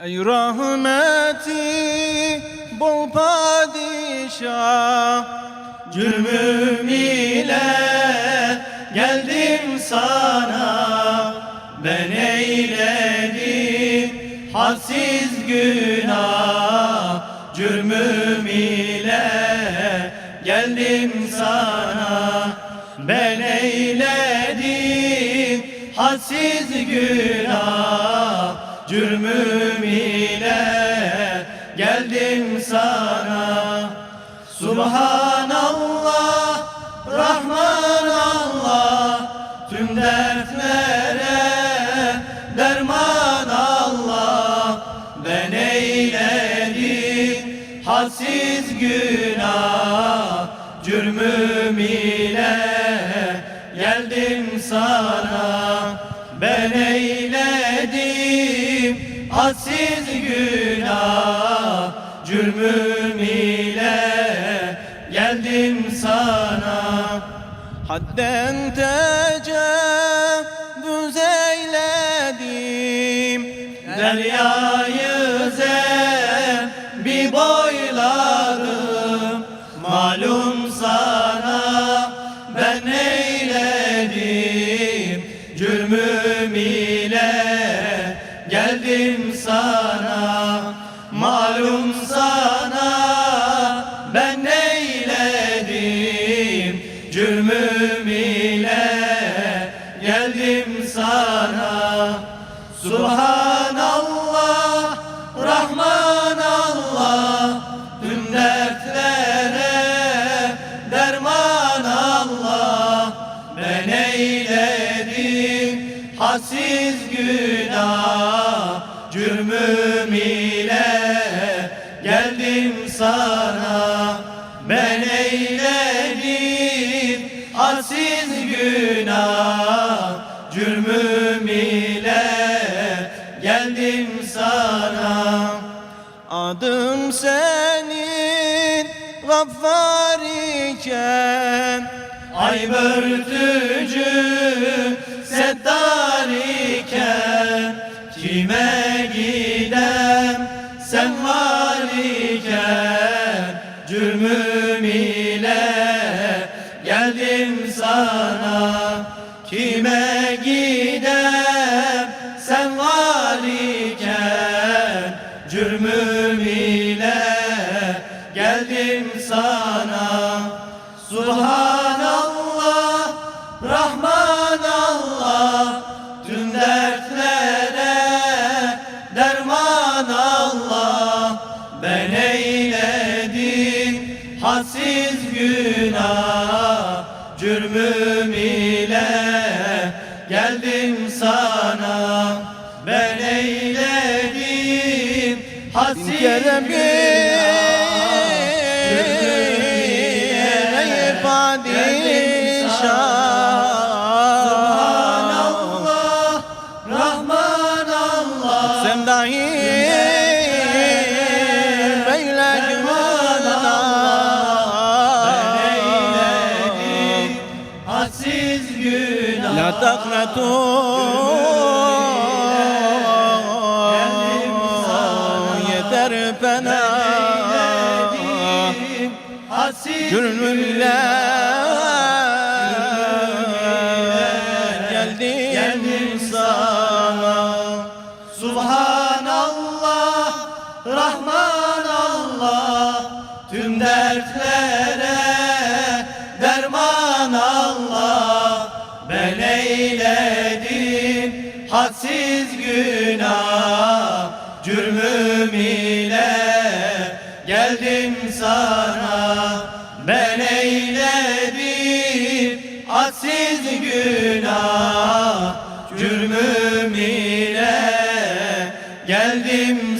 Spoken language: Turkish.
Ey rahmeti bol padişah, Cürmüm ile geldim sana, ben eyledim hadsiz günah. Cürmüm ile geldim sana, ben eyledim hadsiz günah. Cürmüm ile geldim sana. Subhanallah, Rahman Allah, tüm dertlere derman Allah. Ben eyledim hadsiz günah, cürmüm ile geldim sana. Ben eyledim hadsiz günah, cürmüm ile geldim sana. hadden tecavüz eyledim, Deryayı zembi boyladım, malum sana ben eyledim, cürmüm ile geldim sana. Malum sana ben eyledim, cürmüm ile geldim sana. Subhanallah, Rahman Allah, tüm dertlere derman Allah. Ben eyledim hadsiz günah, cürmüm ile geldim sana. Ben eyledim hadsiz günah, cürmüm ile geldim sana. adım senin Gaffar iken, Ay börtücü Settar iken, kime gidem sen var iken, cürmüm ile geldim sana. Kime gidem sen var iken, cürmüm ile geldim sana. Subhanallah, Rahman Allah, tüm dertlere derman Allah. Ben eyledim hadsiz günah, cürmüm ile geldim sana. Ben eyledim hadsiz bin kere günah, ey padişah. Subhanallah, Rahman Allah, Sen dahi böyle ben eyledim hadsiz günah. la taknatu yeter fena, cürmümle geldim sana. Subhanallah, Rahman Allah, tüm dertlere derman Allah. Ben eyledim hadsiz günah, cürmüm ile geldim sana. Ben eyledim hadsiz günah, cürmüm ile geldim